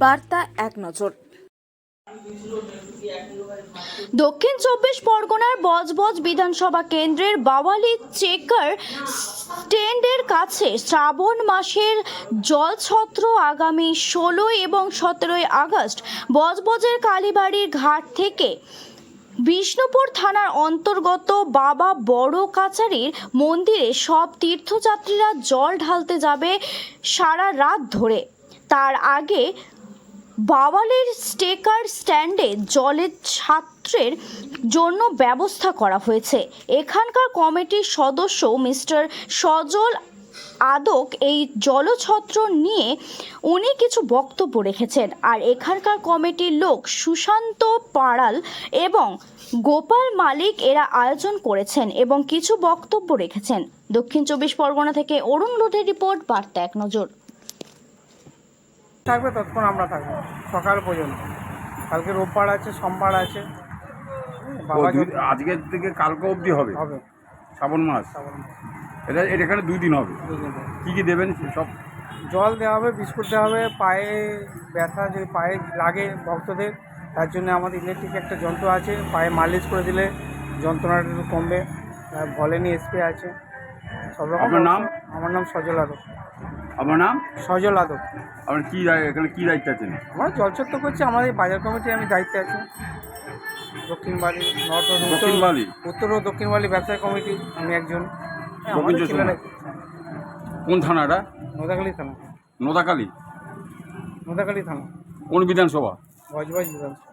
বার্তা এক নজর। দক্ষিণ চব্বিশ পরগনার বজবজ বিধানসভা কেন্দ্রের বাওয়ালি চেকার স্ট্যান্ডের কাছে শ্রাবণ মাসের জলছত্র আগামী 16 এবং 17 আগস্ট বজবজের কালীবাড়ির ঘাট থেকে বিষ্ণুপুর থানার অন্তর্গত বাবা বড় কাচারির মন্দিরে সব তীর্থযাত্রীরা জল ঢালতে যাবে সারা রাত ধরে। তার আগে বাওয়ালির চেকার স্ট্যান্ডে জলের ছাত্রের জন্য ব্যবস্থা করা হয়েছে। এখানকার কমিটির সদস্য মিস্টার সজল আদক এই জলছত্র নিয়ে উনি কিছু বক্তব্য রেখেছেন। আর এখানকার কমিটির লোক সুশান্ত পাড়াল এবং গোপাল মালিক এরা আয়োজন করেছেন এবং কিছু বক্তব্য রেখেছেন। দক্ষিণ চব্বিশ পরগনা থেকে অরুণ লোধের রিপোর্ট, বার্তা এক নজর। থাকবে ততক্ষণ আমরা থাকবো সকাল পর্যন্ত। কালকে রোববার আছে, সোমবার আছে। আজকের থেকে কালকে অবধি হবে হবে শ্রাবণ মাস। এটা এখানে 2 দিন হবে। কি কি দেবেন? সব জল দেওয়া হবে, বিস্কুট দেওয়া হবে। পায়ে ব্যথা যদি পায়ে লাগে ভক্তদের, তার জন্য আমাদের ইলেকট্রিক একটা যন্ত্র আছে, পায়ে মালিশ করে দিলে যন্ত্রণাটা একটু কমবে। ভলেনি স্প্রে আছে, সব রকম। আপনার নাম? আমার নাম সজল আদক। আপনার নাম? সজল আদক। আপনার কি এখানে কি দায়িত্ব আছেন? আমরা জলছত্র করছি, আমাদের বাজার কমিটির আমি দায়িত্বে আছি। দক্ষিণবাড়ি, নর্থ দক্ষিণবাড়ি, উত্তর ও দক্ষিণবাড়ি ব্যবসায়ী কমিটি আমি একজন। কোন থানাটা? নোদাখালী থানা। নোদাখালী? নোদাখালী থানা। কোন বিধানসভা? বজবজ বিধানসভা।